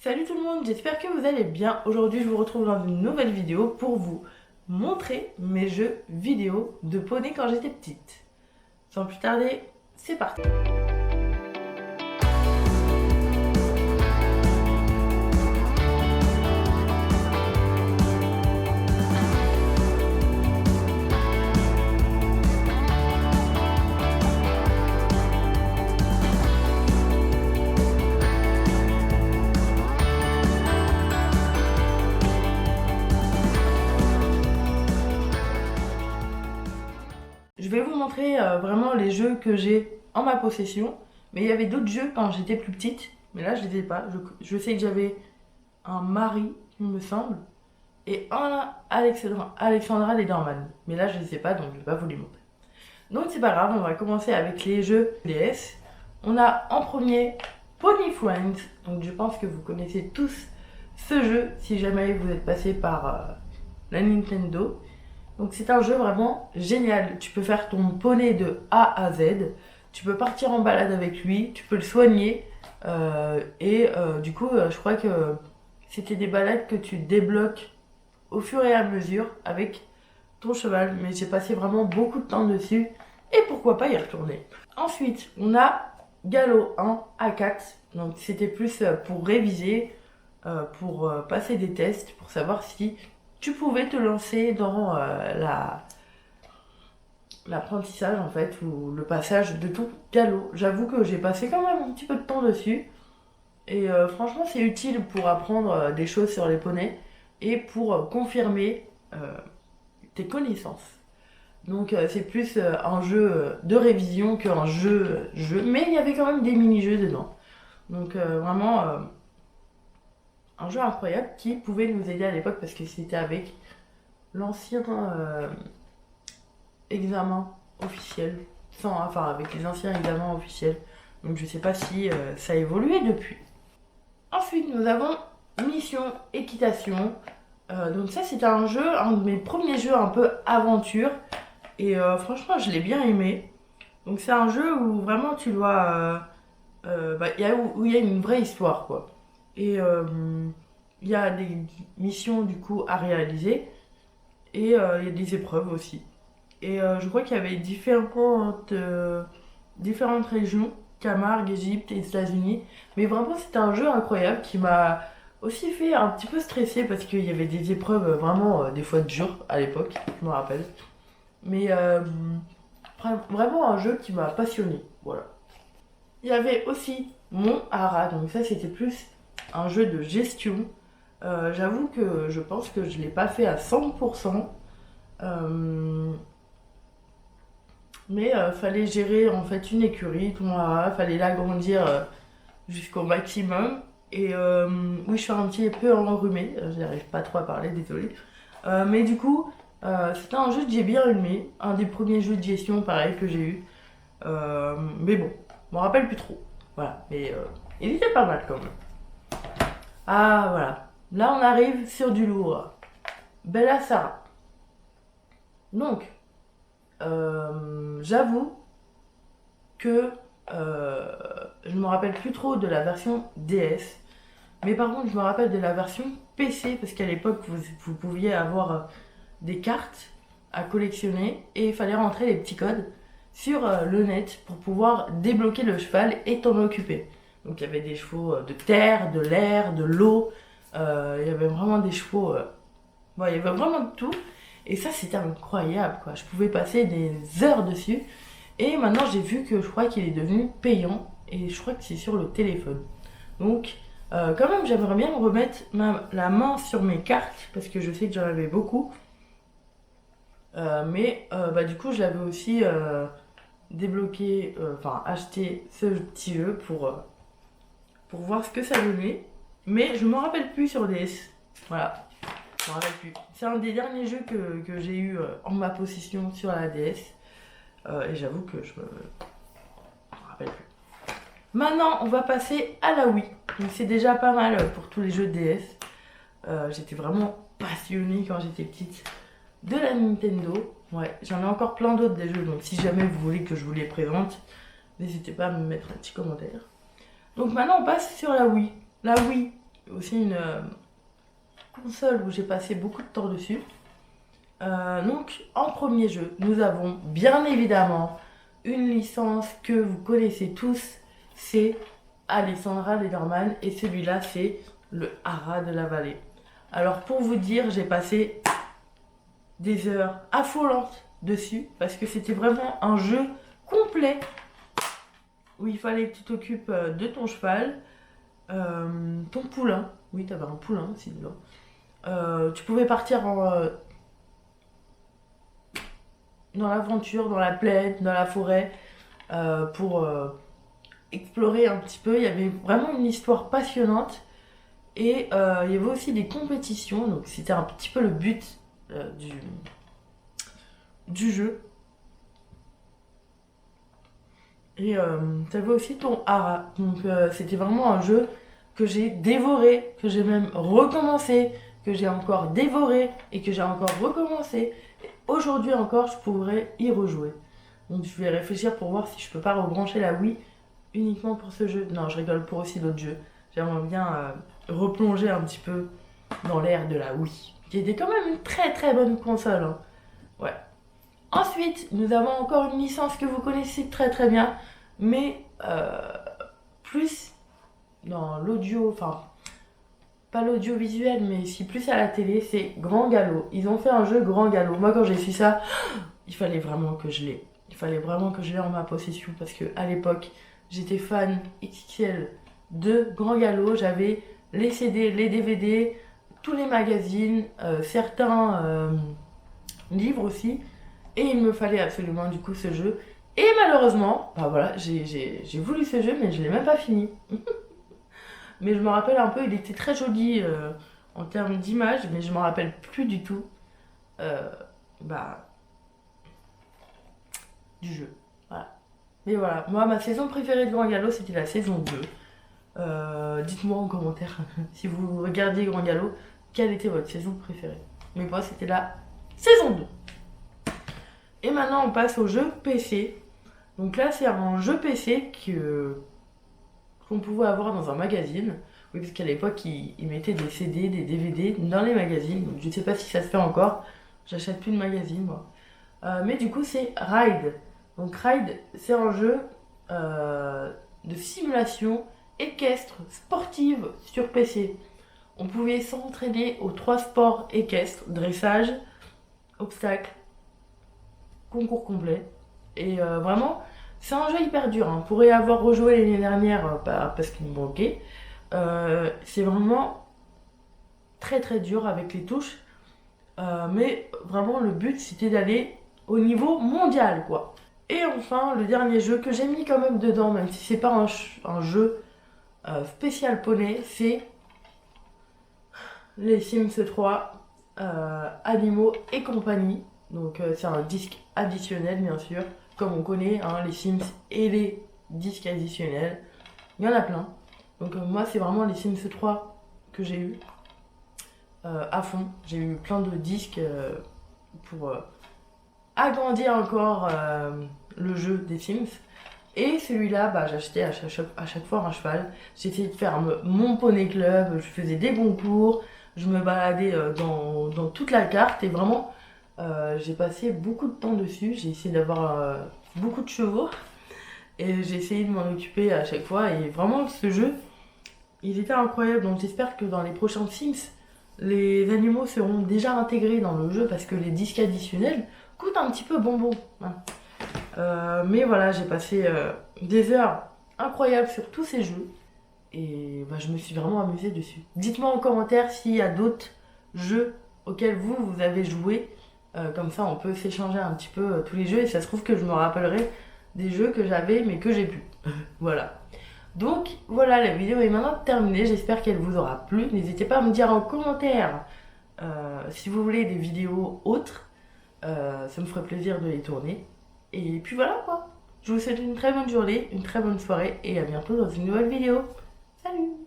Salut tout le monde, j'espère que vous allez bien. Aujourd'hui je vous retrouve dans une nouvelle vidéo pour vous montrer mes jeux vidéo de poney quand j'étais petite. Sans plus tarder, c'est parti. Je vais vous montrer vraiment les jeux que j'ai en ma possession. Mais il y avait d'autres jeux quand j'étais plus petite. Mais là, je les ai pas. Je sais que j'avais un mari, il me semble. Et un Alexandra Lederman. Mais là, je les ai pas, donc je vais pas vous les montrer. Donc c'est pas grave, on va commencer avec les jeux DS. On a en premier Pony Friends. Donc je pense que vous connaissez tous ce jeu si jamais vous êtes passé par la Nintendo. Donc c'est un jeu vraiment génial. Tu peux faire ton poney de A à Z. Tu peux partir en balade avec lui. Tu peux le soigner. Du coup, je crois que c'était des balades que tu débloques au fur et à mesure avec ton cheval. Mais j'ai passé vraiment beaucoup de temps dessus. Et pourquoi pas y retourner. Ensuite, on a Gallo 1 à 4. Donc c'était plus pour réviser, pour passer des tests, pour savoir si tu pouvais te lancer dans l'apprentissage en fait, ou le passage de ton galop. J'avoue que j'ai passé quand même un petit peu de temps dessus. Et franchement, c'est utile pour apprendre des choses sur les poneys et pour confirmer tes connaissances. Donc c'est plus un jeu de révision qu'un jeu. Mais il y avait quand même des mini-jeux dedans. Donc vraiment un jeu incroyable qui pouvait nous aider à l'époque parce que c'était avec l'ancien examen officiel. Enfin avec les anciens examens officiels. Donc je sais pas si ça a évolué depuis. Ensuite nous avons Mission Équitation. Donc ça c'était un de mes premiers jeux un peu aventure. Et franchement, je l'ai bien aimé. Donc c'est un jeu où vraiment tu dois... où il y a une vraie histoire, quoi. Et il y a des missions, du coup, à réaliser. Et il y a des épreuves aussi. Et je crois qu'il y avait différentes régions. Camargue, Égypte et États-Unis. Mais vraiment, c'était un jeu incroyable qui m'a aussi fait un petit peu stresser parce qu'il y avait des épreuves vraiment, des fois dures à l'époque, je me rappelle. Mais vraiment un jeu qui m'a passionné. Voilà. Il y avait aussi Mon Hara, donc ça c'était plus un jeu de gestion. J'avoue que je pense que je ne l'ai pas fait à 100%. Mais fallait gérer en fait une écurie, ton Hara, fallait l'agrandir jusqu'au maximum. Et oui, je suis un petit peu enrhumée, je n'arrive pas trop à parler, désolée. Mais du coup, c'était un jeu que j'ai bien aimé, un des premiers jeux de gestion pareil que j'ai eu. Mais bon, je m'en rappelle plus trop. Voilà, mais il était pas mal quand même. Ah voilà, là on arrive sur du lourd. Bella Sarah. Donc, j'avoue que je me rappelle plus trop de la version DS. Mais par contre, je me rappelle de la version PC, parce qu'à l'époque, vous pouviez avoir des cartes à collectionner et il fallait rentrer les petits codes sur le net pour pouvoir débloquer le cheval et t'en occuper. Donc il y avait des chevaux de terre, de l'air, de l'eau, il y avait vraiment des chevaux, il y avait vraiment de tout. Et ça c'était incroyable quoi, je pouvais passer des heures dessus. Et maintenant j'ai vu que je crois qu'il est devenu payant et je crois que c'est sur le téléphone. Donc quand même j'aimerais bien remettre la main sur mes cartes parce que je sais que j'en avais beaucoup. Du coup je l'avais aussi débloqué, acheté ce petit jeu pour voir ce que ça donnait. Mais je me rappelle plus sur DS. Voilà, je me rappelle plus. C'est un des derniers jeux que j'ai eu en ma possession sur la DS. Et j'avoue que je me rappelle plus. Maintenant on va passer à la Wii. Donc c'est déjà pas mal pour tous les jeux de DS. J'étais vraiment passionnée quand j'étais petite de la Nintendo. Ouais, j'en ai encore plein d'autres des jeux, donc si jamais vous voulez que je vous les présente, n'hésitez pas à me mettre un petit commentaire. Donc maintenant on passe sur la Wii. La Wii, aussi une console où j'ai passé beaucoup de temps dessus. Donc en premier jeu, nous avons bien évidemment une licence que vous connaissez tous, c'est Alessandra Lederman et celui-là c'est le Haras de la Vallée. Alors pour vous dire, j'ai passé des heures affolantes dessus parce que c'était vraiment un jeu complet où il fallait que tu t'occupes de ton cheval, ton poulain, oui t'avais un poulain aussi dedans, tu pouvais partir dans l'aventure, dans la plaine, dans la forêt, pour explorer un petit peu. Il y avait vraiment une histoire passionnante et il y avait aussi des compétitions, donc c'était un petit peu le but du jeu. Et tu avais aussi ton Haras, donc c'était vraiment un jeu que j'ai dévoré, que j'ai même recommencé, que j'ai encore dévoré et que j'ai encore recommencé. Aujourd'hui encore, je pourrais y rejouer. Donc je vais réfléchir pour voir si je peux pas rebrancher la Wii uniquement pour ce jeu. Non, je rigole, pour aussi d'autres jeux. J'aimerais bien replonger un petit peu dans l'ère de la Wii, qui était quand même une très très bonne console. Hein. Ouais. Ensuite, nous avons encore une licence que vous connaissez très très bien, mais plus dans l'audio, enfin pas l'audiovisuel, mais si plus à la télé, c'est Grand Galop. Ils ont fait un jeu Grand Galop. Moi, quand j'ai su ça, il fallait vraiment que je l'ai. Il fallait vraiment que je l'ai en ma possession parce que à l'époque, j'étais fan XXL de Grand Galop. J'avais les CD, les DVD, tous les magazines, certains livres aussi. Et il me fallait absolument du coup ce jeu. Et malheureusement, bah voilà, j'ai voulu ce jeu, mais je l'ai même pas fini. Mais je me rappelle un peu, il était très joli en termes d'image, mais je me rappelle plus du tout bah, du jeu. Voilà. Mais voilà, moi ma saison préférée de Grand Galop c'était la saison 2. Dites-moi en commentaire si vous regardiez Grand Galop, quelle était votre saison préférée. Mais moi c'était la saison 2. Et maintenant on passe au jeu PC. Donc là c'est un jeu PC qu'on pouvait avoir dans un magazine. Oui, parce qu'à l'époque, ils mettaient des CD, des DVD dans les magazines. Donc, je ne sais pas si ça se fait encore. J'achète plus de magazines, moi. Mais du coup, c'est Ride. Donc, Ride, c'est un jeu de simulation équestre sportive sur PC. On pouvait s'entraîner aux 3 sports équestres, dressage, obstacle, concours complet. Et vraiment, c'est un jeu hyper dur. Hein. On pourrait avoir rejoué l'année dernière parce qu'il me manquait. C'est vraiment très très dur avec les touches. Mais vraiment, le but c'était d'aller au niveau mondial, quoi. Et enfin, le dernier jeu que j'ai mis quand même dedans, même si c'est pas un jeu spécial poney, c'est les Sims 3, Animaux et compagnie. Donc c'est un disque additionnel, bien sûr. Comme on connaît, hein, les Sims et les disques additionnels. Il y en a plein. Donc moi, c'est vraiment les Sims 3 que j'ai eu à fond. J'ai eu plein de disques pour agrandir encore le jeu des Sims. Et celui-là, bah, j'achetais à chaque fois un cheval. J'essayais de faire mon poney club, je faisais des concours, je me baladais dans toute la carte et vraiment, j'ai passé beaucoup de temps dessus. J'ai essayé d'avoir beaucoup de chevaux et j'ai essayé de m'en occuper à chaque fois. Et vraiment, ce jeu, il était incroyable. Donc j'espère que dans les prochains Sims, les animaux seront déjà intégrés dans le jeu parce que les disques additionnels coûtent un petit peu bonbon. Hein. Mais voilà, j'ai passé des heures incroyables sur tous ces jeux et bah, je me suis vraiment amusée dessus. Dites-moi en commentaire s'il y a d'autres jeux auxquels vous avez joué. Comme ça, on peut s'échanger un petit peu tous les jeux et ça se trouve que je me rappellerai des jeux que j'avais mais que j'ai plus. Voilà. Donc voilà, la vidéo est maintenant terminée. J'espère qu'elle vous aura plu. N'hésitez pas à me dire en commentaire si vous voulez des vidéos autres. Ça me ferait plaisir de les tourner. Et puis voilà quoi. Je vous souhaite une très bonne journée, une très bonne soirée et à bientôt dans une nouvelle vidéo. Salut!